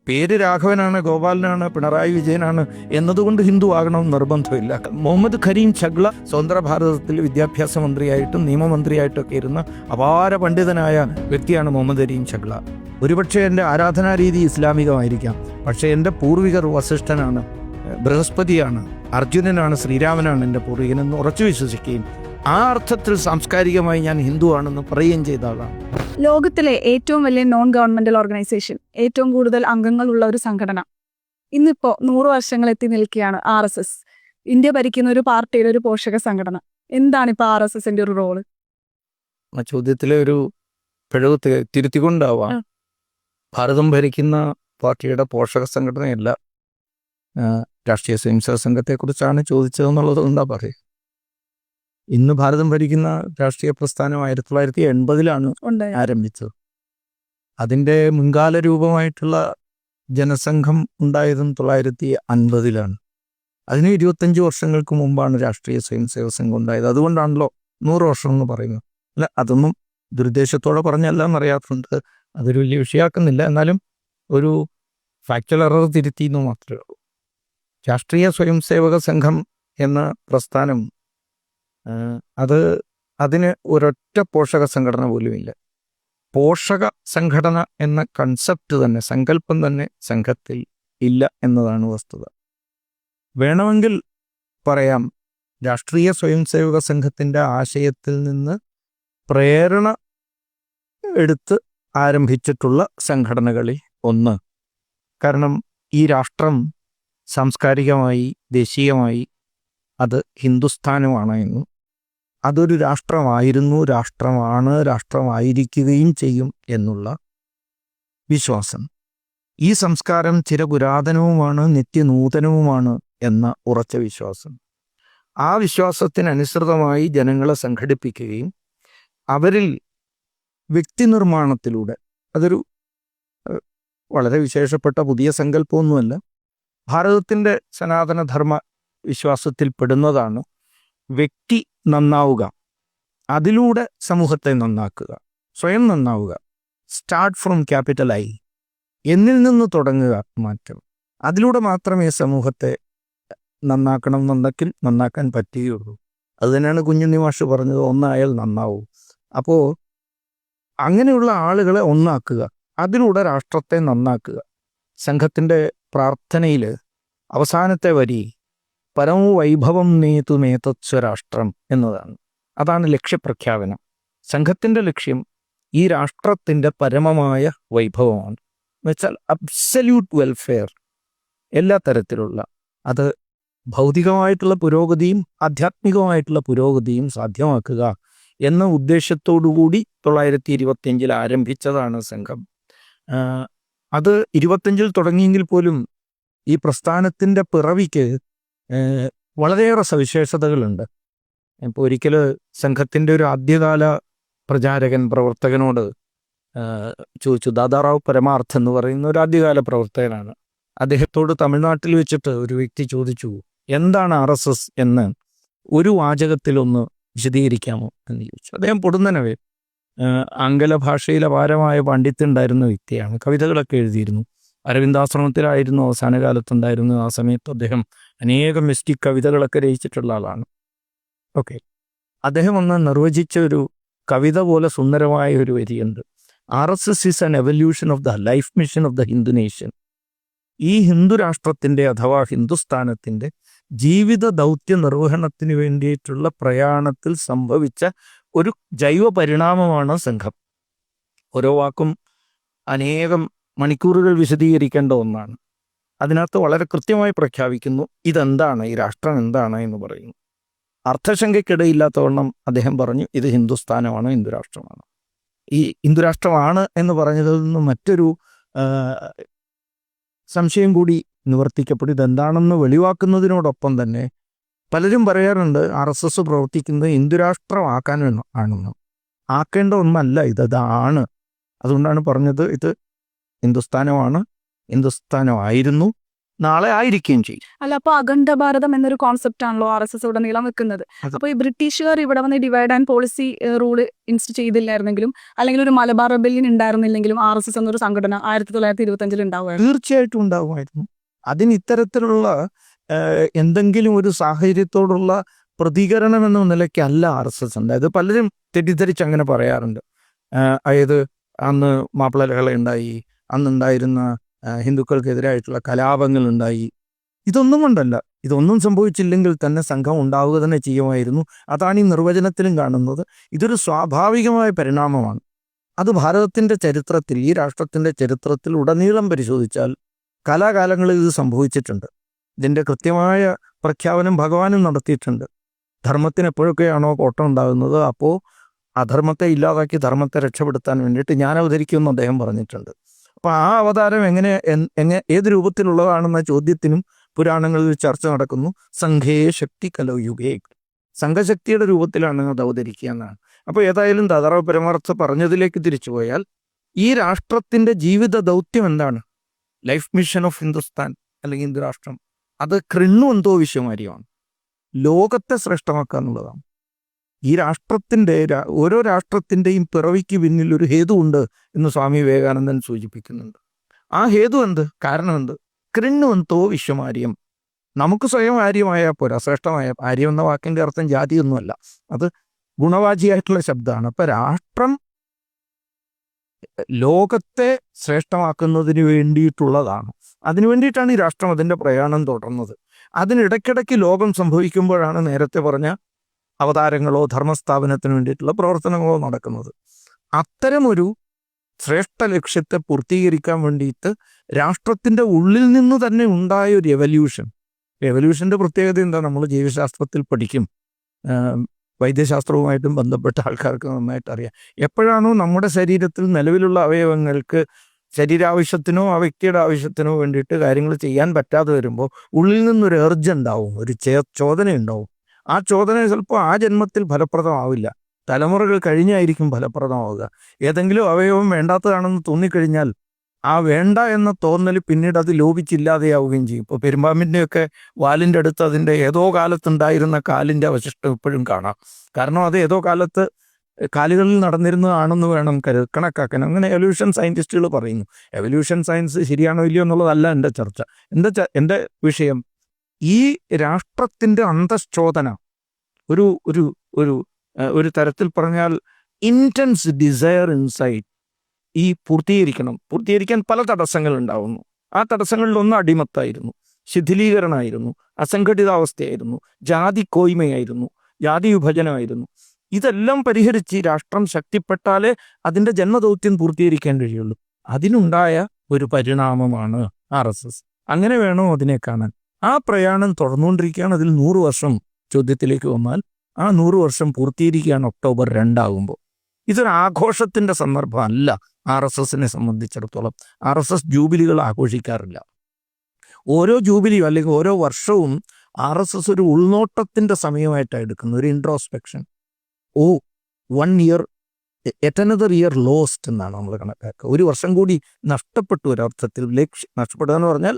പേര് രാഘവനാണ്, ഗോപാലനാണ്, പിണറായി വിജയനാണ് എന്നതുകൊണ്ട് ഹിന്ദു ആകണമെന്ന് നിർബന്ധമില്ല. മുഹമ്മദ് കരീം ചഗ്ല സ്വതന്ത്ര ഭാരതത്തിൽ വിദ്യാഭ്യാസ മന്ത്രിയായിട്ടും നിയമമന്ത്രിയായിട്ടൊക്കെ ഇരുന്ന അപാര പണ്ഡിതനായ വ്യക്തിയാണ് മുഹമ്മദ് കരീം ചഗ്ല. ഒരുപക്ഷെ എൻ്റെ ആരാധനാരീതി ഇസ്ലാമികമായിരിക്കാം, പക്ഷേ എൻ്റെ പൂർവികർ വസിഷ്ഠനാണ്, ബൃഹസ്പതിയാണ്, അർജുനനാണ്, ശ്രീരാമനാണ് എൻ്റെ പൂർവികനെന്ന് ഉറച്ചു വിശ്വസിക്കുകയും ആ അർത്ഥത്തിൽ സാംസ്കാരികമായി ഞാൻ ഹിന്ദു ആണെന്ന് പറയുകയും ചെയ്ത ആളാണ്. ലോകത്തിലെ ഏറ്റവും വലിയ നോൺ ഗവൺമെന്റൽ ഓർഗനൈസേഷൻ, ഏറ്റവും കൂടുതൽ അംഗങ്ങളുള്ള ഒരു സംഘടന, ഇന്നിപ്പോൾ 100 വർഷങ്ങൾ എത്തി നിൽക്കുകയാണ് RSS. ഇന്ത്യ ഭരിക്കുന്ന ഒരു പാർട്ടിയുടെ ഒരു പോഷക സംഘടന. എന്താണ് ഇപ്പോൾ RSSന്റെ ഒരു റോള്? ആ ചോദ്യത്തിലെ ഒരു പിഴവ് തിരുത്തിക്കൊണ്ടാവാം. ഭാരതം ഭരിക്കുന്ന പാർട്ടിയുടെ പോഷക സംഘടനയല്ല, രാഷ്ട്രീയ സ്വയംസേവക സംഘത്തെക്കുറിച്ചാണ് ചോദിച്ചതെന്നുള്ളത് എന്താ പറയുക. ഇന്ന് ഭാരതം ഭരിക്കുന്ന രാഷ്ട്രീയ പ്രസ്ഥാനം 1980-ലാണ് ആരംഭിച്ചത്. അതിൻ്റെ മുൻകാല രൂപമായിട്ടുള്ള ജനസംഘം ഉണ്ടായതും 1950-ലാണ്. അതിന് 25 വർഷങ്ങൾക്ക് മുമ്പാണ് രാഷ്ട്രീയ സ്വയംസേവക സംഘം ഉണ്ടായത്. അതുകൊണ്ടാണല്ലോ 100 വർഷം എന്ന് പറയുന്നത്. അല്ല, അതൊന്നും ദുരുദ്ദേശത്തോടെ പറഞ്ഞല്ല എന്നറിയാത്തുണ്ട്, അതൊരു വലിയ വിഷയമാക്കുന്നില്ല. എന്നാലും ഒരു ഫാക്ച്വൽ എറർ തിരുത്തി എന്ന് മാത്രമേ ഉള്ളൂ. രാഷ്ട്രീയ സ്വയംസേവക സംഘം എന്ന പ്രസ്ഥാനം അതിന് ഒരൊറ്റ പോഷക സംഘടന പോലുമില്ല. പോഷക സംഘടന എന്ന കൺസെപ്റ്റ് തന്നെ, സങ്കല്പം തന്നെ സംഘത്തിൽ ഇല്ല എന്നതാണ് വസ്തുത. വേണമെങ്കിൽ പറയാം, രാഷ്ട്രീയ സ്വയംസേവക സംഘത്തിൻ്റെ ആശയത്തിൽ നിന്ന് പ്രേരണ എടുത്ത് ആരംഭിച്ചിട്ടുള്ള സംഘടനകളിൽ ഒന്ന്. കാരണം ഈ രാഷ്ട്രം സാംസ്കാരികമായി, ദേശീയമായി അത് ഹിന്ദുസ്ഥാനുമാണ് എന്നും അതൊരു രാഷ്ട്രമായിരുന്നു, രാഷ്ട്രമാണ്, രാഷ്ട്രമായിരിക്കുകയും ചെയ്യും എന്നുള്ള വിശ്വാസം. ഈ സംസ്കാരം ചിരപുരാതനവുമാണ്, നിത്യനൂതനവുമാണ് എന്ന ഉറച്ച വിശ്വാസം. ആ വിശ്വാസത്തിനനുസൃതമായി ജനങ്ങളെ സംഘടിപ്പിക്കുകയും അവരിൽ വ്യക്തിനിർമ്മാണത്തിലൂടെ, അതൊരു വളരെ വിശേഷപ്പെട്ട പുതിയ സങ്കല്പമൊന്നുമല്ല, ഭാരതത്തിൻ്റെ സനാതനധർമ്മ വിശ്വാസത്തിൽപ്പെടുന്നതാണ് വ്യക്തി നന്നാവുക, അതിലൂടെ സമൂഹത്തെ നന്നാക്കുക, സ്വയം നന്നാവുക, സ്റ്റാർട്ട് ഫ്രം ക്യാപിറ്റൽ I, എന്നിൽ നിന്ന് തുടങ്ങുക മാറ്റം. അതിലൂടെ മാത്രമേ സമൂഹത്തെ നന്നാക്കണം എന്നുണ്ടെങ്കിൽ നന്നാക്കാൻ പറ്റുകയുള്ളൂ. അത് തന്നെയാണ് കുഞ്ഞുണ്ണി മാഷ് പറഞ്ഞത്, ഒന്നായാൽ നന്നാവൂ. അപ്പോൾ അങ്ങനെയുള്ള ആളുകളെ ഒന്നാക്കുക, അതിലൂടെ രാഷ്ട്രത്തെ നന്നാക്കുക. സംഘത്തിൻ്റെ പ്രാർത്ഥനയിൽ അവസാനത്തെ വരി പരമോ വൈഭവം നേതുമേതത്സ്വരാഷ്ട്രം എന്നതാണ്. അതാണ് ലക്ഷ്യപ്രഖ്യാപനം. സംഘത്തിൻ്റെ ലക്ഷ്യം ഈ രാഷ്ട്രത്തിൻ്റെ പരമമായ വൈഭവമാണ്. എന്നുവെച്ചാൽ അബ്സല്യൂട്ട് വെൽഫെയർ, എല്ലാ തരത്തിലുള്ള, അത് ഭൗതികമായിട്ടുള്ള പുരോഗതിയും ആധ്യാത്മികമായിട്ടുള്ള പുരോഗതിയും സാധ്യമാക്കുക എന്ന ഉദ്ദേശത്തോടുകൂടി 1925 ആരംഭിച്ചതാണ് സംഘം. അത് 25 തുടങ്ങിയെങ്കിൽ പോലും ഈ പ്രസ്ഥാനത്തിൻ്റെ പിറവിക്ക് വളരെയേറെ സവിശേഷതകളുണ്ട്. ഇപ്പോൾ ഒരിക്കൽ സംഘത്തിൻ്റെ ഒരു ആദ്യകാല പ്രചാരകൻ, പ്രവർത്തകനോട് ചോദിച്ചു. ദാദാറാവ് പരമാർത്ഥ് എന്ന് പറയുന്ന ഒരു ആദ്യകാല പ്രവർത്തകനാണ്. അദ്ദേഹത്തോട് തമിഴ്നാട്ടിൽ വെച്ചിട്ട് ഒരു വ്യക്തി ചോദിച്ചു, എന്താണ് RSS എന്ന് ഒരു വാചകത്തിലൊന്ന് വിശദീകരിക്കാമോ എന്ന് ചോദിച്ചു. അദ്ദേഹം പൊടുന്നനവേ ആംഗല ഭാഷയിൽ അപാരമായ പാണ്ഡിത്യമുണ്ടായിരുന്ന വ്യക്തിയാണ്, കവിതകളൊക്കെ എഴുതിയിരുന്നു. അരവിന്ദാശ്രമത്തിലായിരുന്നു അവസാന കാലത്തുണ്ടായിരുന്നു. ആ സമയത്ത് അദ്ദേഹം അനേകം മിസ്റ്റിക് കവിതകളൊക്കെ രചിച്ചിട്ടുള്ള ആളാണ്. ഓക്കെ, അദ്ദേഹം ഒന്ന് നിർവചിച്ച ഒരു കവിത പോലെ സുന്ദരമായ ഒരു വരിയുണ്ട്. RSS is an evolution of the life mission of the Hindu nation. ഈ ഹിന്ദു രാഷ്ട്രത്തിൻ്റെ അഥവാ ഹിന്ദുസ്ഥാനത്തിൻ്റെ ജീവിത ദൗത്യ നിർവഹണത്തിന് വേണ്ടിയിട്ടുള്ള പ്രയാണത്തിൽ സംഭവിച്ച ഒരു ജൈവ പരിണാമമാണ് സംഘം. ഓരോ വാക്കും അനേകം മണിക്കൂറുകൾ വിശദീകരിക്കേണ്ട ഒന്നാണ്. അതിനകത്ത് വളരെ കൃത്യമായി പ്രഖ്യാപിക്കുന്നു ഇതെന്താണ്, ഈ രാഷ്ട്രം എന്താണ് എന്ന് പറയുന്നു. അർത്ഥശങ്കയ്ക്കിടയില്ലാത്തവണ്ണം അദ്ദേഹം പറഞ്ഞു, ഇത് ഹിന്ദുസ്ഥാനമാണ്, ഹിന്ദുരാഷ്ട്രമാണ്. ഈ ഹിന്ദുരാഷ്ട്രമാണ് എന്ന് പറഞ്ഞതിൽ നിന്ന് മറ്റൊരു സംശയം കൂടി നിവർത്തിക്കപ്പെടും. ഇതെന്താണെന്ന് വെളിവാക്കുന്നതിനോടൊപ്പം തന്നെ പലരും പറയാറുണ്ട് RSS പ്രവർത്തിക്കുന്നത് ഹിന്ദുരാഷ്ട്രമാക്കാൻ ആണെന്ന്. ആക്കേണ്ട ഒന്നല്ല, ഇതാണ്. അതുകൊണ്ടാണ് പറഞ്ഞത് ഇത് ഹിന്ദുസ്ഥാനമാണ്, ഹിന്ദുസ്ഥാനമായിരുന്നു, നാളെ ആയിരിക്കുകയും ചെയ്യും. അല്ല, അപ്പൊ അഖണ്ഡ ഭാരതം എന്നൊരു കോൺസെപ്റ്റ് ആണല്ലോ RSS ഉടനീളം വെക്കുന്നത്. അത് അപ്പൊ ഈ ബ്രിട്ടീഷുകാർ ഇവിടെ വന്ന് ഡിവൈഡ് ആൻഡ് പോളിസി റൂള് ഇൻസ്റ്റ് ചെയ്തില്ലായിരുന്നെങ്കിലും, അല്ലെങ്കിൽ ഒരു മലബാർ റെബല്യൻ ഉണ്ടായിരുന്നില്ലെങ്കിലും RSS എന്നൊരു സംഘടന 1925 ഉണ്ടാവുമായിരുന്നു. തീർച്ചയായിട്ടും ഉണ്ടാകുമായിരുന്നു. അതിന് ഇത്തരത്തിലുള്ള എന്തെങ്കിലും ഒരു സാഹചര്യത്തോടുള്ള പ്രതികരണം എന്ന നിലയ്ക്കല്ല RSS ഉണ്ടായത്. പലരും തെറ്റിദ്ധരിച്ച് അങ്ങനെ പറയാറുണ്ട്. അതായത് അന്ന് മാപ്പിള ലഹള ഉണ്ടായി, അന്നുണ്ടായിരുന്ന ഹിന്ദുക്കൾക്കെതിരായിട്ടുള്ള കലാപങ്ങൾ ഉണ്ടായി. ഇതൊന്നും കൊണ്ടല്ല. ഇതൊന്നും സംഭവിച്ചില്ലെങ്കിൽ തന്നെ സംഘം ഉണ്ടാവുക തന്നെ ചെയ്യുമായിരുന്നു. അതാണ് ഈ നിർവചനത്തിലും കാണുന്നത്. ഇതൊരു സ്വാഭാവികമായ പരിണാമമാണ്. അത് ഭാരതത്തിൻ്റെ ചരിത്രത്തിൽ, ഈ രാഷ്ട്രത്തിൻ്റെ ചരിത്രത്തിൽ ഉടനീളം പരിശോധിച്ചാൽ കാലാകാലങ്ങളിൽ ഇത് സംഭവിച്ചിട്ടുണ്ട്. ഇതിൻ്റെ കൃത്യമായ പ്രഖ്യാപനം ഭഗവാനും നടത്തിയിട്ടുണ്ട്. ധർമ്മത്തിന് എപ്പോഴൊക്കെയാണോ കോട്ടം ഉണ്ടാകുന്നത്, അപ്പോൾ അധർമ്മത്തെ ഇല്ലാതാക്കി ധർമ്മത്തെ രക്ഷപ്പെടുത്താൻ വേണ്ടിയിട്ട് ഞാൻ അവതരിക്കുമെന്ന് അദ്ദേഹം പറഞ്ഞിട്ടുണ്ട്. അപ്പോൾ ആ അവതാരം ഏത് രൂപത്തിലുള്ളതാണെന്ന ചോദ്യത്തിനും പുരാണങ്ങളിൽ ചർച്ച നടക്കുന്നു. സംഘേ ശക്തി കലയുഗേ, സംഘശക്തിയുടെ രൂപത്തിലാണ് അത് അവതരിക്കുക എന്നാണ്. അപ്പോൾ ഏതായാലും ദാദാറാവ് പരമാർത്ഥ പറഞ്ഞതിലേക്ക് തിരിച്ചു പോയാൽ, ഈ രാഷ്ട്രത്തിൻ്റെ ജീവിത ദൗത്യം എന്താണ്? ലൈഫ് മിഷൻ ഓഫ് ഹിന്ദുസ്ഥാൻ അല്ലെങ്കിൽ ഹിന്ദു രാഷ്ട്രം, അത് കൃണ്ണു എന്തോ വിശ്വമാര്യമാണ്. ലോകത്തെ ശ്രേഷ്ഠമാക്കുക എന്നുള്ളതാണ്. ഈ രാഷ്ട്രത്തിൻ്റെ ഓരോ രാഷ്ട്രത്തിൻ്റെയും പിറവിക്ക് പിന്നിൽ ഒരു ഹേതു ഉണ്ട് എന്ന് സ്വാമി വിവേകാനന്ദൻ സൂചിപ്പിക്കുന്നുണ്ട്. ആ ഹേതു എന്ത്? കാരണം എന്ത്? കൃണ്ണു എന്തോ വിശ്വമാര്യം. നമുക്ക് സ്വയം ആര്യമായാൽ പോരാ. ശ്രേഷ്ഠമായ ആര്യം എന്ന വാക്കിൻ്റെ അർത്ഥം ജാതിയൊന്നുമല്ല, അത് ഗുണവാചിയായിട്ടുള്ള ശബ്ദമാണ്. അപ്പം രാഷ്ട്രം ലോകത്തെ ശ്രേഷ്ഠമാക്കുന്നതിന് വേണ്ടിയിട്ടുള്ളതാണ്. അതിനു വേണ്ടിയിട്ടാണ് ഈ രാഷ്ട്രം അതിൻ്റെ പ്രയാണം തുടർന്നത്. അതിനിടയ്ക്കിടയ്ക്ക് ലോകം സംഭവിക്കുമ്പോഴാണ് നേരത്തെ പറഞ്ഞ അവതാരങ്ങളോ ധർമ്മസ്ഥാപനത്തിന് വേണ്ടിയിട്ടുള്ള പ്രവർത്തനങ്ങളോ നടക്കുന്നത്. അത്തരമൊരു ശ്രേഷ്ഠ ലക്ഷ്യത്തെ പൂർത്തീകരിക്കാൻ വേണ്ടിയിട്ട് രാഷ്ട്രത്തിൻ്റെ ഉള്ളിൽ നിന്ന് തന്നെ ഉണ്ടായ ഒരു എവല്യൂഷൻ്റെ പ്രത്യേകത എന്താ? നമ്മൾ ജീവശാസ്ത്രത്തിൽ പഠിക്കും. വൈദ്യശാസ്ത്രവുമായിട്ടും ബന്ധപ്പെട്ട ആൾക്കാർക്ക് നന്നായിട്ട് അറിയാം. എപ്പോഴാണോ നമ്മുടെ ശരീരത്തിൽ നിലവിലുള്ള അവയവങ്ങൾക്ക് ശരീരാവശ്യത്തിനോ ആ വ്യക്തിയുടെ ആവശ്യത്തിനോ വേണ്ടിയിട്ട് കാര്യങ്ങൾ ചെയ്യാൻ പറ്റാതെ വരുമ്പോൾ ഉള്ളിൽ നിന്നൊരു എർജ് ഉണ്ടാവും, ഒരു ചോദന ഉണ്ടാവും. ആ ചോദന ചിലപ്പോൾ ആ ജന്മത്തിൽ ഫലപ്രദമാവില്ല, തലമുറകൾ കഴിഞ്ഞായിരിക്കും ഫലപ്രദമാവുക. ഏതെങ്കിലും അവയവം വേണ്ടാത്തതാണെന്ന് തോന്നിക്കഴിഞ്ഞാൽ ആ വേണ്ട എന്ന തോന്നൽ പിന്നീട് അത് ലോപിച്ചില്ലാതെയാവുകയും ചെയ്യും. ഇപ്പോൾ പെരുമ്പാമ്പിൻ്റെയൊക്കെ വാലിൻ്റെ അടുത്ത് അതിൻ്റെ ഏതോ കാലത്തുണ്ടായിരുന്ന കാലിൻ്റെ അവശിഷ്ടം ഇപ്പോഴും കാണാം. കാരണം അത് ഏതോ കാലത്ത് കാലുകളിൽ നടന്നിരുന്നതാണെന്ന് വേണം കണക്കാക്കാൻ. അങ്ങനെ എവല്യൂഷൻ സയൻറ്റിസ്റ്റുകൾ പറയുന്നു. എവല്യൂഷൻ സയൻസ് ശരിയാണോ ഇല്ലയോ എന്നുള്ളതല്ല എൻ്റെ ചർച്ച. എൻ്റെ വിഷയം ഈ രാഷ്ട്രത്തിൻ്റെ അന്തഃശോധന, ഒരു ഒരു ഒരു ഒരു തരത്തിൽ പറഞ്ഞാൽ ഇൻറ്റൻസ് ഡിസയർ ഇൻസൈഡ് ഈ പൂർത്തീകരിക്കാൻ പല തടസ്സങ്ങൾ ഉണ്ടാവുന്നു. ആ തടസ്സങ്ങളിലൊന്ന് അടിമത്തായിരുന്നു, ശിഥിലീകരണമായിരുന്നു, അസംഘടിതാവസ്ഥയായിരുന്നു, ജാതി കോയ്മയായിരുന്നു, ജാതി വിഭജനമായിരുന്നു. ഇതെല്ലാം പരിഹരിച്ച് രാഷ്ട്രം ശക്തിപ്പെട്ടാലേ അതിൻ്റെ ജന്മദൗത്യം പൂർത്തീകരിക്കാൻ കഴിയുള്ളൂ. അതിനുണ്ടായ ഒരു പരിണാമമാണ് RSS. അങ്ങനെ വേണോ അതിനെ കാണാൻ. ആ പ്രയാണം തുടർന്നുകൊണ്ടിരിക്കുകയാണ്. അതിൽ 100 വർഷം ചോദ്യത്തിലേക്ക് വന്നാൽ ആ 100 വർഷം പൂർത്തീകരിക്കുകയാണ് ഒക്ടോബർ 2 ആകുമ്പോൾ. ഇതൊരു ആഘോഷത്തിൻ്റെ സന്ദർഭമല്ല RSSനെ സംബന്ധിച്ചിടത്തോളം. RSS ജൂബിലികൾ ആഘോഷിക്കാറില്ല. ഓരോ ജൂബിലിയും അല്ലെങ്കിൽ ഓരോ വർഷവും RSS ഒരു ഉൾനോട്ടത്തിൻ്റെ സമയമായിട്ടാണ് എടുക്കുന്നത്, ഒരു introspection. 1 year at another year lost എന്നാണ് നമ്മൾ കണക്കാക്കുക. ഒരു വർഷം കൂടി നഷ്ടപ്പെട്ടു. ഒരർത്ഥത്തിൽ നഷ്ടപ്പെടുക എന്ന് പറഞ്ഞാൽ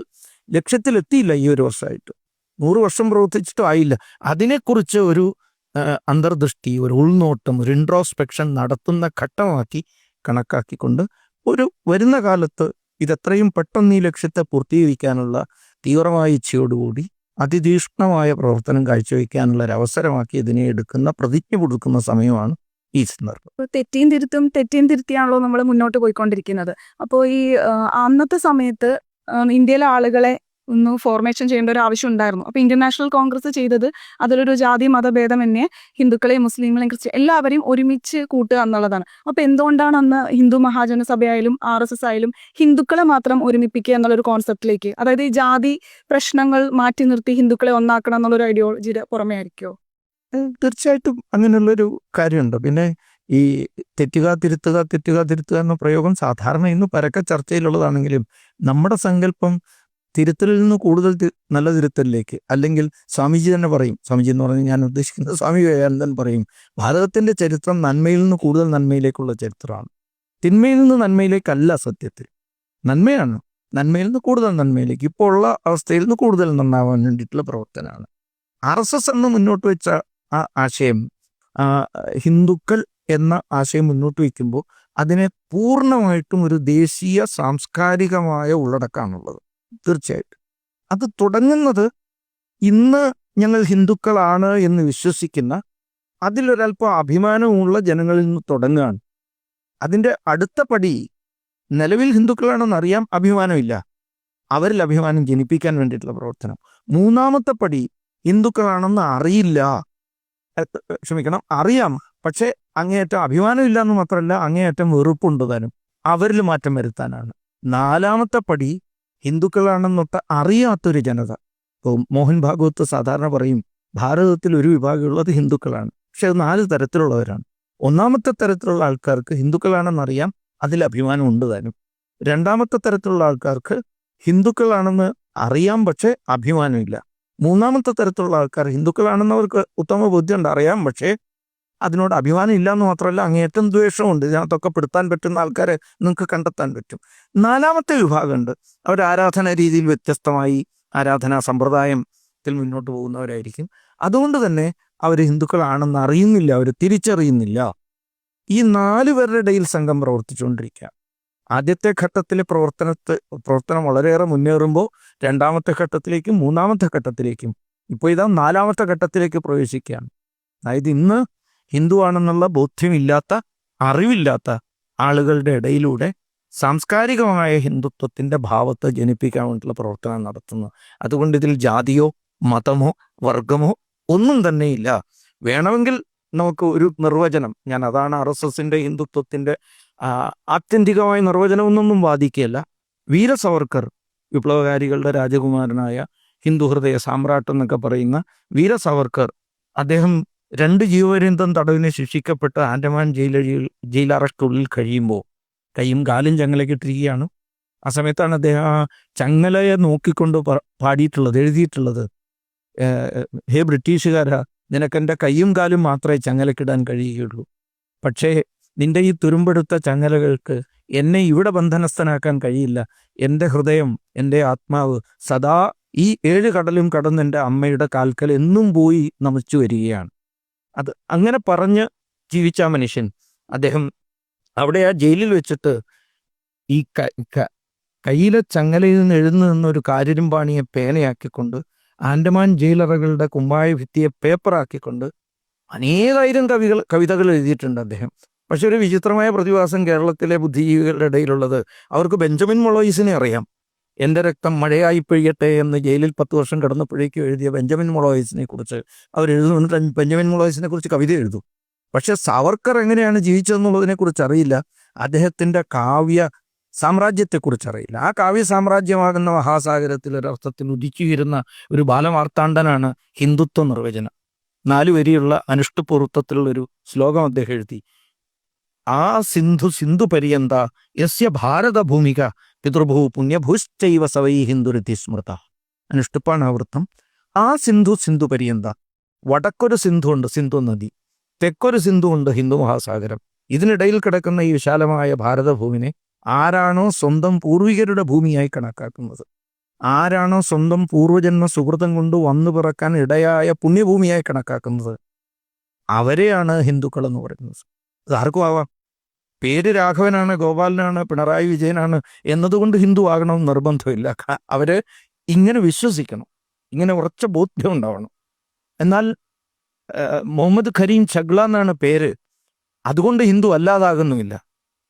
ലക്ഷ്യത്തിലെത്തിയില്ല ഈ ഒരു വർഷമായിട്ട്. 100 വർഷം പ്രവർത്തിച്ചിട്ടും ആയില്ല. അതിനെക്കുറിച്ച് ഒരു അന്തർദൃഷ്ടി, ഒരു ഉൾനോട്ടം, ഒരു ഇൻട്രോസ്പെക്ഷൻ നടത്തുന്ന ഘട്ടമാക്കി കണക്കാക്കിക്കൊണ്ട് ഒരു വരുന്ന കാലത്ത് ഇതെത്രയും പെട്ടെന്ന് ഈ ലക്ഷ്യത്തെ പൂർത്തീകരിക്കാനുള്ള തീവ്രമായ ഇച്ഛയോടുകൂടി അതിതീക്ഷ്ണമായ പ്രവർത്തനം കാഴ്ചവെക്കാനുള്ള ഒരു അവസരമാക്കി ഇതിനെ എടുക്കുന്ന പ്രതിജ്ഞ കൊടുക്കുന്ന സമയമാണ് ഈ സന്ദർഭം. തെറ്റിയും തിരുത്തിയാണല്ലോ നമ്മൾ മുന്നോട്ട് പോയിക്കൊണ്ടിരിക്കുന്നത്. അപ്പോൾ ഈ അന്നത്തെ സമയത്ത് ഇന്ത്യയിലെ ആളുകളെ ഒന്ന് ഫോർമേഷൻ ചെയ്യേണ്ട ഒരു ആവശ്യം ഉണ്ടായിരുന്നു. അപ്പോൾ ഇന്ത്യൻ കോൺഗ്രസ് ചെയ്തത് അതിലൊരു ജാതി മതഭേദമന്യേ ഹിന്ദുക്കളെയും മുസ്ലിങ്ങളെയും ക്രിസ്ത്യൻ എല്ലാവരെയും ഒരുമിച്ച് കൂട്ടുക എന്നുള്ളതാണ്. അപ്പോൾ എന്തുകൊണ്ടാണ് അന്ന് ഹിന്ദു മഹാജനസഭയായാലും RSS ആയാലും ഹിന്ദുക്കളെ മാത്രം ഒരുമിപ്പിക്കുക എന്നുള്ളൊരു കോൺസെപ്റ്റിലേക്ക്, അതായത് ഈ ജാതി പ്രശ്നങ്ങൾ മാറ്റി നിർത്തി ഹിന്ദുക്കളെ ഒന്നാക്കണം എന്നുള്ളൊരു ഐഡിയോളജിയുടെ പുറമേ ആയിരിക്കുമോ? തീർച്ചയായിട്ടും അങ്ങനെയുള്ളൊരു കാര്യമുണ്ട്. പിന്നെ ഈ തെറ്റുക എന്ന പ്രയോഗം സാധാരണ ഇന്ന് പരക്കെ ചർച്ചയിലുള്ളതാണെങ്കിലും നമ്മുടെ സങ്കല്പം തിരുത്തലിൽ നിന്ന് കൂടുതൽ നല്ല തിരുത്തലിലേക്ക്, അല്ലെങ്കിൽ സ്വാമിജി തന്നെ പറയും, സ്വാമിജി എന്ന് പറഞ്ഞാൽ ഞാൻ ഉദ്ദേശിക്കുന്നത് സ്വാമി വിവേകാനന്ദൻ പറയും, ഭാരതത്തിൻ്റെ ചരിത്രം നന്മയിൽ നിന്ന് കൂടുതൽ നന്മയിലേക്കുള്ള ചരിത്രമാണ്. തിന്മയിൽ നിന്ന് നന്മയിലേക്കല്ല. സത്യത്തിൽ നന്മയാണ്. നന്മയിൽ നിന്ന് കൂടുതൽ നന്മയിലേക്ക്, ഇപ്പോൾ ഉള്ള അവസ്ഥയിൽ നിന്ന് കൂടുതൽ നന്നാവാൻ വേണ്ടിയിട്ടുള്ള പ്രവർത്തനമാണ്. RSS എന്ന് മുന്നോട്ട് വെച്ച ആ ആശയം, ആ, ഹിന്ദുക്കൾ എന്ന ആശയം മുന്നോട്ട് വയ്ക്കുമ്പോൾ അതിനെ പൂർണ്ണമായിട്ടും ഒരു ദേശീയ സാംസ്കാരികമായ ഉള്ളടക്കമാണുള്ളത്. തീർച്ചയായിട്ടും അത് തുടങ്ങുന്നത് ഇന്ന് ഞങ്ങൾ ഹിന്ദുക്കളാണ് എന്ന് വിശ്വസിക്കുന്ന, അതിലൊരല്പം അഭിമാനമുള്ള ജനങ്ങളിൽ നിന്ന് തുടങ്ങുകയാണ്. അതിൻ്റെ അടുത്ത പടി, നിലവിൽ ഹിന്ദുക്കളാണെന്ന് അറിയാം, അഭിമാനമില്ല, അവരിൽ അഭിമാനം ജനിപ്പിക്കാൻ വേണ്ടിയിട്ടുള്ള പ്രവർത്തനം. മൂന്നാമത്തെ പടി, ഹിന്ദുക്കളാണെന്ന് അറിയില്ല, അറിയാം, പക്ഷേ അങ്ങേയറ്റം അഭിമാനമില്ല എന്ന് മാത്രമല്ല, അങ്ങേയറ്റം വെറുപ്പുണ്ട് താനും, അവരിൽ മാറ്റം വരുത്താനാണ്. നാലാമത്തെ പടി, ഹിന്ദുക്കളാണെന്നൊട്ട് അറിയാത്തൊരു ജനത. ഇപ്പോൾ മോഹൻ ഭാഗവത് സാധാരണ പറയും, ഭാരതത്തിൽ ഒരു വിഭാഗമുള്ളത് ഹിന്ദുക്കളാണ്, പക്ഷെ അത് 4 തരത്തിലുള്ളവരാണ്. ഒന്നാമത്തെ തരത്തിലുള്ള ആൾക്കാർക്ക് ഹിന്ദുക്കളാണെന്നറിയാം, അതിൽ അഭിമാനം ഉണ്ട് താനും. രണ്ടാമത്തെ തരത്തിലുള്ള ആൾക്കാർക്ക് ഹിന്ദുക്കളാണെന്ന് അറിയാം, പക്ഷേ അഭിമാനമില്ല. മൂന്നാമത്തെ തരത്തിലുള്ള ആൾക്കാർ ഹിന്ദുക്കളാണെന്നവർക്ക് ഉത്തമ ബുദ്ധിയുണ്ട്, അറിയാം, പക്ഷേ അതിനോട് അഭിമാനം ഇല്ല എന്ന് മാത്രമല്ല, അങ്ങേയറ്റം ദ്വേഷമുണ്ട്. ഇതിനകത്തൊക്കെ പെടുത്താൻ പറ്റുന്ന ആൾക്കാരെ നിങ്ങൾക്ക് കണ്ടെത്താൻ പറ്റും. നാലാമത്തെ വിഭാഗമുണ്ട്, അവർ ആരാധനാ രീതിയിൽ വ്യത്യസ്തമായി ആരാധനാ സമ്പ്രദായത്തിൽ മുന്നോട്ട് പോകുന്നവരായിരിക്കും. അതുകൊണ്ട് തന്നെ അവർ ഹിന്ദുക്കളാണെന്ന് അറിയുന്നില്ല, അവർ തിരിച്ചറിയുന്നില്ല. ഈ 4 പേരുടെ ഇടയിൽ സംഘം പ്രവർത്തിച്ചുകൊണ്ടിരിക്കുക. ആദ്യത്തെ ഘട്ടത്തിലെ പ്രവർത്തനം വളരെയേറെ മുന്നേറുമ്പോൾ രണ്ടാമത്തെ ഘട്ടത്തിലേക്കും മൂന്നാമത്തെ ഘട്ടത്തിലേക്കും, ഇപ്പോൾ ഇതാ 4ാമത്തെ ഘട്ടത്തിലേക്ക് പ്രവേശിക്കുകയാണ്. അതായത് ഇന്ന് ഹിന്ദുവാണെന്നുള്ള ബോധ്യമില്ലാത്ത, അറിവില്ലാത്ത ആളുകളുടെ ഇടയിലൂടെ സാംസ്കാരികമായ ഹിന്ദുത്വത്തിൻ്റെ ഭാവത്തെ ജനിപ്പിക്കാൻ വേണ്ടിയിട്ടുള്ള പ്രവർത്തനം നടത്തുന്നത്. അതുകൊണ്ട് ഇതിൽ ജാതിയോ മതമോ വർഗമോ ഒന്നും തന്നെയില്ല. വേണമെങ്കിൽ നമുക്ക് ഒരു നിർവചനം, ഞാൻ അതാണ് RSSൻ്റെ ഹിന്ദുത്വത്തിൻ്റെ ആത്യന്തികമായ നിർവചനമൊന്നും വാദിക്കുകയല്ല. വീര സവർക്കർ, വിപ്ലവകാരികളുടെ രാജകുമാരനായ ഹിന്ദു ഹൃദയ സാമ്രാട്ട് എന്നൊക്കെ പറയുന്ന വീര സവർക്കർ, അദ്ദേഹം 2 ജീവപര്യന്തം തടവിന് ശിക്ഷിക്കപ്പെട്ട് ആൻഡമാൻ ജയിലറയ്ക്കുള്ളിൽ കഴിയുമ്പോൾ കൈയും കാലും ചങ്ങലക്കിട്ടിരിക്കുകയാണ്. ആ സമയത്താണ് അദ്ദേഹം ആ ചങ്ങലയെ നോക്കിക്കൊണ്ട് പാടിയിട്ടുള്ളത്, എഴുതിയിട്ടുള്ളത്, ഹേ ബ്രിട്ടീഷുകാരാ, നിനക്കെൻ്റെ കൈയും കാലും മാത്രമേ ചങ്ങലക്കിടാൻ കഴിയുകയുള്ളൂ, പക്ഷേ നിന്റെ ഈ തുരുമ്പെടുത്ത ചങ്ങലകൾക്ക് എന്നെ ഇവിടെ ബന്ധനസ്ഥനാക്കാൻ കഴിയില്ല. എൻ്റെ ഹൃദയം, എൻ്റെ ആത്മാവ് സദാ ഈ 7 കടലും കടന്ന് എൻ്റെ അമ്മയുടെ കാൽക്കൽ എന്നും പോയി നമിച്ചു വരികയാണ്. അത് അങ്ങനെ പറഞ്ഞ് ജീവിച്ച മനുഷ്യൻ, അദ്ദേഹം അവിടെ ആ ജയിലിൽ വെച്ചിട്ട് ഈ കയ്യിലെ ചങ്ങലയിൽ നിന്ന് എഴുന്നു നിന്നൊരു കാരിരുമ്പാണിയെ പേനയാക്കിക്കൊണ്ട്, ആൻഡമാൻ ജയിലറകളുടെ കുമ്മായ ഭിത്തിയെ പേപ്പറാക്കിക്കൊണ്ട് അനേകായിരം കവിതകൾ എഴുതിയിട്ടുണ്ട് അദ്ദേഹം. പക്ഷെ ഒരു വിചിത്രമായ പ്രതിഭാസം കേരളത്തിലെ ബുദ്ധിജീവികളുടെ ഇടയിലുള്ളത്, അവർക്ക് ബെഞ്ചമിൻ മൊളോയിസിനെ അറിയാം. എൻ്റെ രക്തം മഴയായി പെയ്യട്ടെ എന്ന് ജയിലിൽ 10 വർഷം കിടന്നപ്പോഴേക്കും എഴുതിയ ബെഞ്ചമിൻ മൊളോയിസിനെ കുറിച്ച് അവരെഴുതുന്നുണ്ട്. ബെഞ്ചമിൻ മൊളോയിസിനെ കുറിച്ച് കവിത എഴുതും. പക്ഷെ സാവർക്കർ എങ്ങനെയാണ് ജീവിച്ചതെന്നുള്ളതിനെ കുറിച്ച് അറിയില്ല. അദ്ദേഹത്തിൻ്റെ കാവ്യ സാമ്രാജ്യത്തെക്കുറിച്ച് അറിയില്ല. ആ കാവ്യ സാമ്രാജ്യമാകുന്ന മഹാസാഗരത്തിൽ ഒരർത്ഥത്തിൽ ഉദിച്ചുയരുന്ന ഒരു ബാലമാർത്താണ്ഡനാണ് ഹിന്ദുത്വ നിർവചനം. 4 വരിയുള്ള അനുഷ്ഠപൂർവത്വത്തിലുള്ളൊരു ശ്ലോകം അദ്ദേഹം എഴുതി. ആ സിന്ധു പര്യന്ത യസ്യ ഭാരതഭൂമിക പിതൃഭൂ പുണ്യഭൂശ്ചൈവ സവൈ ഹിന്ദുരിതി സ്മൃത. അനുഷ്ഠിപ്പാണ് ആ വൃത്തം. ആ സിന്ധു പര്യന്ത, വടക്കൊരു സിന്ധു ഉണ്ട്, സിന്ധു നദി, തെക്കൊരു സിന്ധു ഉണ്ട്, ഹിന്ദു മഹാസാഗരം. ഇതിനിടയിൽ കിടക്കുന്ന ഈ വിശാലമായ ഭാരതഭൂമിനെ ആരാണോ സ്വന്തം പൂർവികരുടെ ഭൂമിയായി കണക്കാക്കുന്നത്, ആരാണോ സ്വന്തം പൂർവജന്മ സുഹൃതം കൊണ്ട് വന്നു പിറക്കാൻ ഇടയായ പുണ്യഭൂമിയായി കണക്കാക്കുന്നത്, അവരെയാണ് ഹിന്ദുക്കൾ എന്ന് പറയുന്നത്. അത് ആർക്കും ആവാം. പേര് രാഘവനാണ്, ഗോപാലനാണ്, പിണറായി വിജയനാണ് എന്നതുകൊണ്ട് ഹിന്ദു ആകണമെന്ന് നിർബന്ധമില്ല. അവര് ഇങ്ങനെ വിശ്വസിക്കണം, ഇങ്ങനെ ഉറച്ച ബോധ്യം ഉണ്ടാവണം. എന്നാൽ മുഹമ്മദ് കരീം ചഗ്ല എന്നാണ് പേര്, അതുകൊണ്ട് ഹിന്ദു അല്ലാതാകുന്നുമില്ല.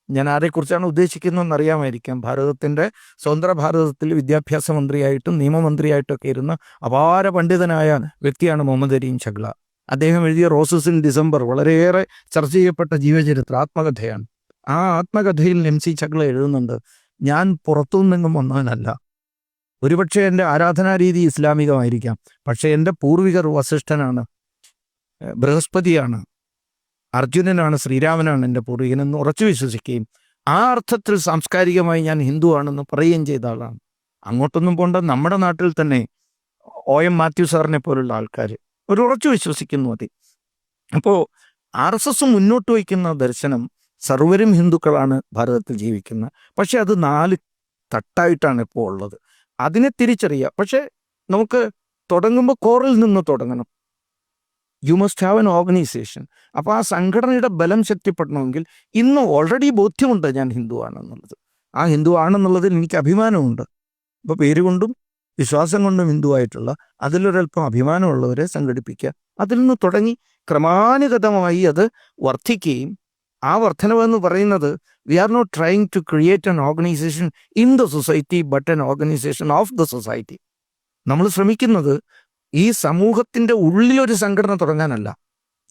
ഞാൻ ആരെക്കുറിച്ചാണ് ഉദ്ദേശിക്കുന്നതെന്ന് അറിയാമായിരിക്കാം. ഭാരതത്തിൻ്റെ സ്വതന്ത്ര ഭാരതത്തിൽ വിദ്യാഭ്യാസ മന്ത്രിയായിട്ടും നിയമമന്ത്രിയായിട്ടൊക്കെ ഇരുന്ന അപാര പണ്ഡിതനായ വ്യക്തിയാണ് മുഹമ്മദ് കരീം ചഗ്ല. അദ്ദേഹം എഴുതിയ റോസസ് ഇൻ ഡിസംബർ വളരെയേറെ ചർച്ച ചെയ്യപ്പെട്ട ജീവചരിത്ര ആത്മകഥയാണ്. ആ ആത്മകഥയിൽ MC ചഗ്ല എഴുതുന്നുണ്ട്, ഞാൻ പുറത്തുനിന്നെങ്ങും വന്നവനല്ല. ഒരുപക്ഷെ എൻ്റെ ആരാധനാരീതി ഇസ്ലാമികമായിരിക്കാം, പക്ഷേ എൻ്റെ പൂർവികർ വസിഷ്ഠനാണ്, ബൃഹസ്പതിയാണ്, അർജുനനാണ്, ശ്രീരാമനാണ് എൻ്റെ പൂർവികനെന്ന് ഉറച്ചു വിശ്വസിക്കുകയും ആ അർത്ഥത്തിൽ സാംസ്കാരികമായി ഞാൻ ഹിന്ദു ആണെന്ന് പറയുകയും ചെയ്ത ആളാണ്. അങ്ങോട്ടൊന്നും പോണ്ട, നമ്മുടെ നാട്ടിൽ തന്നെ OM മാത്യു സാറിനെ പോലുള്ള ആൾക്കാർ ഒരു ഉറച്ചു വിശ്വസിക്കുന്നു മതി. അപ്പോൾ RSS മുന്നോട്ട് വയ്ക്കുന്ന ദർശനം സർവരും ഹിന്ദുക്കളാണ് ഭാരതത്തിൽ ജീവിക്കുന്നത്. പക്ഷെ അത് 4 തട്ടായിട്ടാണ് ഇപ്പോൾ ഉള്ളത്. അതിനെ തിരിച്ചറിയുക. പക്ഷേ നമുക്ക് തുടങ്ങുമ്പോൾ കോറിൽ നിന്ന് തുടങ്ങണം. You must have an organisation. അപ്പോൾ ആ സംഘടനയുടെ ബലം ശക്തിപ്പെടണമെങ്കിൽ ഇന്ന് ഓൾറെഡി ബോധ്യമുണ്ട് ഞാൻ ഹിന്ദു ആണെന്നുള്ളത്. ആ ഹിന്ദു ആണെന്നുള്ളതിൽ എനിക്ക് അഭിമാനമുണ്ട്. ഇപ്പോൾ പേര് കൊണ്ടും വിശ്വാസം കൊണ്ടും ഹിന്ദുവായിട്ടുള്ള അതിലൊരൽപ്പം അഭിമാനമുള്ളവരെ സംഘടിപ്പിക്കുക. അതിൽ നിന്ന് തുടങ്ങി ക്രമാനുഗതമായി അത് വർദ്ധിക്കുകയും ആ വർധനവെന്ന് പറയുന്നത് we are not trying to create an organisation in the society but an organisation of the society. നമ്മൾ ശ്രമിക്കുന്നത് ഈ സമൂഹത്തിൻ്റെ ഉള്ളിലൊരു സംഘടന തുടങ്ങാനല്ല,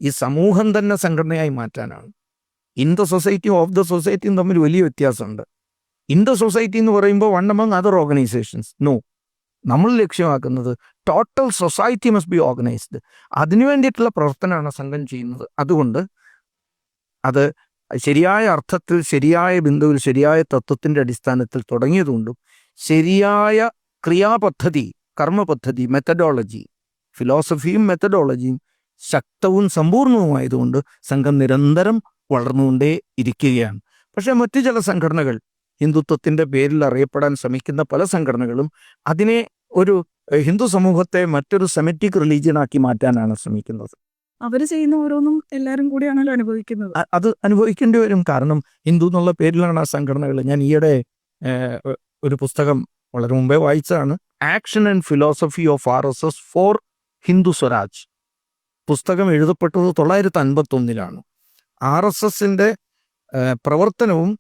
ഈ സമൂഹം തന്നെ സംഘടനയായി മാറ്റാനാണ്. In the society of the സൊസൈറ്റിയും തമ്മിൽ വലിയ വ്യത്യാസമുണ്ട്. ഇൻ ദ സൊസൈറ്റി എന്ന് പറയുമ്പോൾ one among other organisations. No, നമ്മൾ ലക്ഷ്യമാക്കുന്നത് total society must be organised. അതിനു വേണ്ടിയിട്ടുള്ള പ്രവർത്തനമാണ് സംഘം ചെയ്യുന്നത്. അതുകൊണ്ട് അത് ശരിയായ അർത്ഥത്തിൽ, ശരിയായ ബിന്ദുവിൽ, ശരിയായ തത്വത്തിൻ്റെ അടിസ്ഥാനത്തിൽ തുടങ്ങിയതുകൊണ്ടും ശരിയായ ക്രിയാപദ്ധതി, കർമ്മപദ്ധതി, മെത്തഡോളജി, ഫിലോസഫിയും മെത്തഡോളജിയും ശക്തവും സമ്പൂർണവുമായതുകൊണ്ട് സംഘം നിരന്തരം വളർന്നുകൊണ്ടേ ഇരിക്കുകയാണ്. പക്ഷേ മറ്റു ചില സംഘടനകൾ, ഹിന്ദുത്വത്തിൻ്റെ പേരിൽ അറിയപ്പെടാൻ ശ്രമിക്കുന്ന പല സംഘടനകളും അതിനെ ഒരു ഹിന്ദു സമൂഹത്തെ മറ്റൊരു സെമറ്റിക് റിലീജിയനാക്കി മാറ്റാനാണ് ശ്രമിക്കുന്നത്. അവർ ചെയ്യുന്ന ഓരോന്നും എല്ലാവരും കൂടിയാണല്ലോ അനുഭവിക്കുന്നത്. അത് അനുഭവിക്കേണ്ടി വരും. കാരണം ഹിന്ദു എന്നുള്ള പേരിലാണ് ആ സംഘടനകൾ. ഞാൻ ഈയിടെ ഒരു പുസ്തകം വളരെ മുമ്പേ വായിച്ചതാണ്, action and philosophy of RSS for Hindu Swaraj. പുസ്തകം എഴുതപ്പെട്ടത് 1951 RSSന്റെ പ്രവർത്തനവും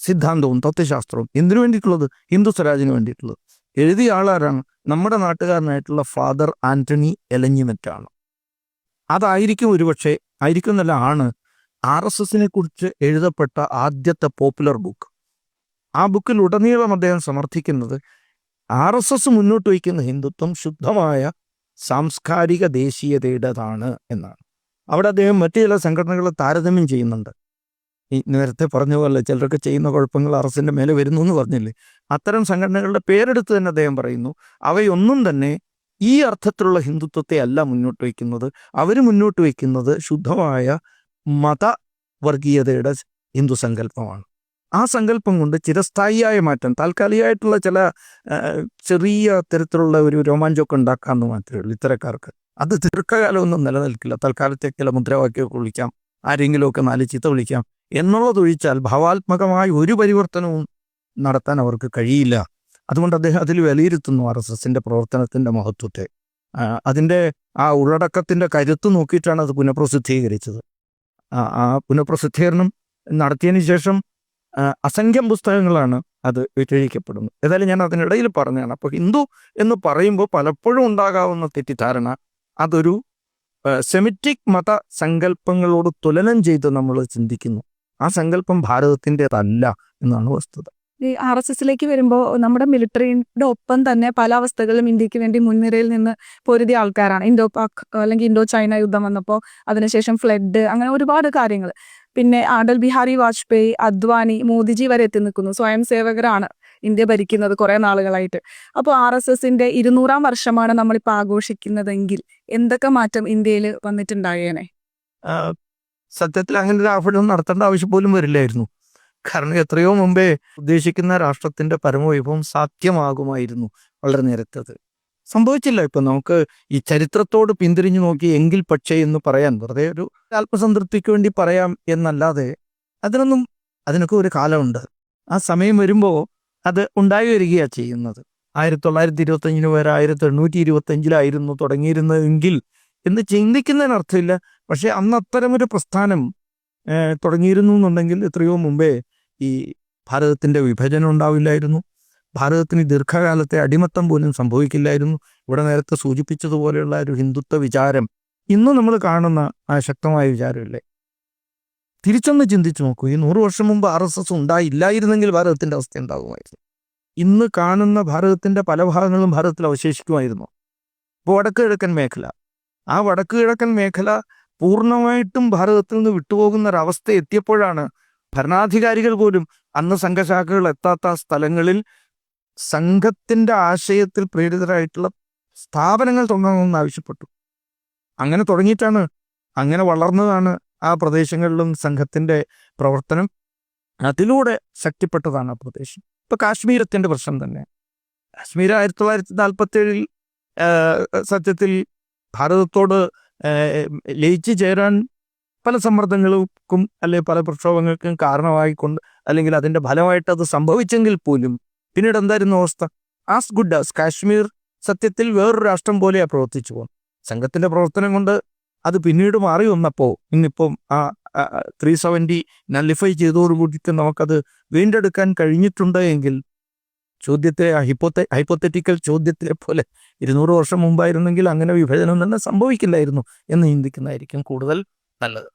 സിദ്ധാന്തവും തത്വശാസ്ത്രവും എന്തിനു വേണ്ടിയിട്ടുള്ളത്? ഹിന്ദു സ്വരാജിന് വേണ്ടിയിട്ടുള്ളത്. എഴുതിയ ആളാരാണ്? നമ്മുടെ നാട്ടുകാരനായിട്ടുള്ള ഫാദർ ആന്റണി എലഞ്ഞിമെറ്റാണ്. അതായിരിക്കും ഒരുപക്ഷെ, ആയിരിക്കും എന്നല്ല, ആണ് RSSനെ കുറിച്ച് എഴുതപ്പെട്ട ആദ്യത്തെ പോപ്പുലർ ബുക്ക്. ആ ബുക്കിൽ ഉടനീളം അദ്ദേഹം സമർത്ഥിക്കുന്നത് RSS മുന്നോട്ട് വയ്ക്കുന്ന ഹിന്ദുത്വം ശുദ്ധമായ സാംസ്കാരിക ദേശീയതയുടേതാണ് എന്നാണ്. അവിടെ അദ്ദേഹം മറ്റു ചില സംഘടനകളെ താരതമ്യം ചെയ്യുന്നുണ്ട്. ഈ നേരത്തെ പറഞ്ഞ പോലെ ചിലരൊക്കെ ചെയ്യുന്ന കുഴപ്പങ്ങൾ RSSന്റെ മേലെ വരുന്നു എന്ന് പറഞ്ഞില്ലേ, അത്തരം സംഘടനകളുടെ പേരെടുത്ത് തന്നെ അദ്ദേഹം പറയുന്നു അവയൊന്നും തന്നെ ഈ അർത്ഥത്തിലുള്ള ഹിന്ദുത്വത്തെ അല്ല മുന്നോട്ട് വയ്ക്കുന്നത്. അവർ മുന്നോട്ട് വയ്ക്കുന്നത് ശുദ്ധമായ മതവർഗീയതയുടെ ഹിന്ദു സങ്കല്പമാണ്. ആ സങ്കല്പം കൊണ്ട് ചിരസ്ഥായിയായ മാറ്റം, താൽക്കാലികമായിട്ടുള്ള ചില ചെറിയ തരത്തിലുള്ള ഒരു രോമാഞ്ചമൊക്കെ ഉണ്ടാക്കാമെന്ന് മാത്രമേ ഉള്ളൂ ഇത്തരക്കാർക്ക്. അത് ദീർഘകാലമൊന്നും നിലനിൽക്കില്ല. തൽക്കാലത്തേക്ക് ചില മുദ്രാവാക്യമൊക്കെ വിളിക്കാം, ആരെങ്കിലുമൊക്കെ 4 ചീത്ത വിളിക്കാം എന്നുള്ളതൊഴിച്ചാൽ ഭാവാത്മകമായ ഒരു പരിവർത്തനവും നടത്താൻ അവർക്ക് കഴിയില്ല. അതുകൊണ്ട് അദ്ദേഹം അതിൽ വിലയിരുത്തുന്നു RSSന്റെ പ്രവർത്തനത്തിൻ്റെ മഹത്വത്തെ. അതിൻ്റെ ആ ഉള്ളടക്കത്തിൻ്റെ കരുത്ത് നോക്കിയിട്ടാണ് അത് പുനഃപ്രസിദ്ധീകരിച്ചത്. ആ പുനഃപ്രസിദ്ധീകരണം നടത്തിയതിന് ശേഷം അസംഖ്യം പുസ്തകങ്ങളാണ് അത് വിറ്റഴിക്കപ്പെടുന്നത്. ഏതായാലും ഞാൻ അതിനിടയിൽ പറഞ്ഞതാണ്. അപ്പോൾ ഹിന്ദു എന്ന് പറയുമ്പോൾ പലപ്പോഴും ഉണ്ടാകാവുന്ന തെറ്റിദ്ധാരണ അതൊരു സെമിറ്റിക് മത സങ്കല്പങ്ങളോട് തുലനം ചെയ്ത് നമ്മൾ ചിന്തിക്കുന്നു. ആ സങ്കല്പം ഭാരതത്തിൻ്റെതല്ല എന്നാണ് വസ്തുത. ഈ RSSലേക്ക് വരുമ്പോൾ നമ്മുടെ മിലിറ്ററിയുടെ ഒപ്പം തന്നെ പല അവസ്ഥകളിലും ഇന്ത്യക്ക് വേണ്ടി മുൻനിരയിൽ നിന്ന് പൊരുതിയ ആൾക്കാരാണ്. ഇൻഡോ പാക് അല്ലെങ്കിൽ ഇൻഡോ ചൈന യുദ്ധം വന്നപ്പോൾ അതിനുശേഷം ഫ്ലഡ്, അങ്ങനെ ഒരുപാട് കാര്യങ്ങൾ. പിന്നെ അടൽ ബിഹാരി വാജ്പേയി, അദ്വാനി, മോദിജി വരെ എത്തി നിൽക്കുന്നു. സ്വയം സേവകരാണ് ഇന്ത്യ ഭരിക്കുന്നത് കുറേ നാളുകളായിട്ട്. അപ്പോൾ RSSന്റെ 200-ാം വർഷമാണ് നമ്മളിപ്പോൾ ആഘോഷിക്കുന്നതെങ്കിൽ എന്തൊക്കെ മാറ്റം ഇന്ത്യയിൽ വന്നിട്ടുണ്ടായേനെ? സത്യത്തിൽ അങ്ങനെ ഒരു ആഘോഷം നടത്തേണ്ട ആവശ്യം പോലും വരില്ലായിരുന്നു. കാരണം എത്രയോ മുമ്പേ ഉദ്ദേശിക്കുന്ന രാഷ്ട്രത്തിൻ്റെ പരമവൈഭവം സാധ്യമാകുമായിരുന്നു വളരെ നേരത്തെ. അത് സംഭവിച്ചില്ല. ഇപ്പം നമുക്ക് ഈ ചരിത്രത്തോട് പിന്തിരിഞ്ഞു നോക്കി എങ്കിൽ പക്ഷേ എന്ന് പറയാൻ വെറുതെ ഒരു അല്പസംതൃപ്തിക്ക് വേണ്ടി പറയാം എന്നല്ലാതെ അതിനൊക്കെ ഒരു കാലമുണ്ട്. ആ സമയം വരുമ്പോൾ അത് ഉണ്ടായി വരികയാണ് ചെയ്യുന്നത്. 1925 വരെ 1825 തുടങ്ങിയിരുന്നതെങ്കിൽ എന്ന് ചിന്തിക്കുന്നതിനർത്ഥമില്ല. പക്ഷെ അന്ന് അത്തരമൊരു പ്രസ്ഥാനം തുടങ്ങിയിരുന്നു എന്നുണ്ടെങ്കിൽ എത്രയോ മുമ്പേ ഈ ഭാരതത്തിൻ്റെ വിഭജനം ഉണ്ടാവില്ലായിരുന്നു. ഭാരതത്തിന് ദീർഘകാലത്തെ അടിമത്തം പോലും സംഭവിക്കില്ലായിരുന്നു. ഇവിടെ നേരത്തെ സൂചിപ്പിച്ചതുപോലെയുള്ള ഒരു ഹിന്ദുത്വ വിചാരം ഇന്ന് നമ്മൾ കാണുന്ന ആ ശക്തമായ വിചാരമില്ലേ. തിരിച്ചൊന്ന് ചിന്തിച്ചു നോക്കൂ, ഈ 100 വർഷം മുമ്പ് RSS ഉണ്ടായില്ലായിരുന്നെങ്കിൽ ഭാരതത്തിൻ്റെ അവസ്ഥ ഉണ്ടാകുമായിരുന്നു. ഇന്ന് കാണുന്ന ഭാരതത്തിൻ്റെ പല ഭാഗങ്ങളും ഭാരതത്തിൽ അവശേഷിക്കുമായിരുന്നു. ഇപ്പോൾ വടക്ക് കിഴക്കൻ മേഖല, ആ വടക്ക് കിഴക്കൻ മേഖല പൂർണ്ണമായിട്ടും ഭാരതത്തിൽ നിന്ന് വിട്ടുപോകുന്ന ഒരവസ്ഥ എത്തിയപ്പോഴാണ് ഭരണാധികാരികൾ പോലും അന്ന് സംഘശാഖകൾ എത്താത്ത സ്ഥലങ്ങളിൽ സംഘത്തിൻ്റെ ആശയത്തിൽ പ്രേരിതരായിട്ടുള്ള സ്ഥാപനങ്ങൾ തുടങ്ങണമെന്ന് ആവശ്യപ്പെട്ടു. അങ്ങനെ തുടങ്ങിയിട്ടാണ്, അങ്ങനെ വളർന്നതാണ് ആ പ്രദേശങ്ങളിലും സംഘത്തിൻ്റെ പ്രവർത്തനം. അതിലൂടെ ശക്തിപ്പെട്ടതാണ് ആ പ്രദേശം. ഇപ്പോൾ കാശ്മീരത്തിൻ്റെ പ്രശ്നം തന്നെ. കാശ്മീർ 1947 സത്യത്തിൽ ഭാരതത്തോട് ലയിച്ചു ചേരാൻ പല സമ്മർദ്ദങ്ങൾക്കും അല്ലെങ്കിൽ പല പ്രക്ഷോഭങ്ങൾക്കും കാരണമായിക്കൊണ്ട് അല്ലെങ്കിൽ അതിൻ്റെ ഫലമായിട്ട് അത് സംഭവിച്ചെങ്കിൽ പോലും പിന്നീട് എന്തായിരുന്നു അവസ്ഥ? ആസ് ഗുഡ് ആസ് കാശ്മീർ സത്യത്തിൽ വേറൊരു രാഷ്ട്രം പോലെയാണ് പ്രവർത്തിച്ചു പോകുന്നത്. സംഘത്തിൻ്റെ പ്രവർത്തനം കൊണ്ട് അത് പിന്നീട് മാറി വന്നപ്പോൾ ഇന്നിപ്പം ആ 370 നള്ളിഫൈ ചെയ്തതോടുകൂടിയിട്ട് നമുക്കത് വീണ്ടെടുക്കാൻ കഴിഞ്ഞിട്ടുണ്ട് എങ്കിൽ ചോദ്യത്തെ ഹൈപ്പോത്തറ്റിക്കൽ ചോദ്യത്തിലെ പോലെ 200 വർഷം മുമ്പായിരുന്നെങ്കിൽ അങ്ങനെ വിഭജനം തന്നെ സംഭവിക്കില്ലായിരുന്നു എന്ന് ചിന്തിക്കുന്നതായിരിക്കും കൂടുതൽ നല്ലത്.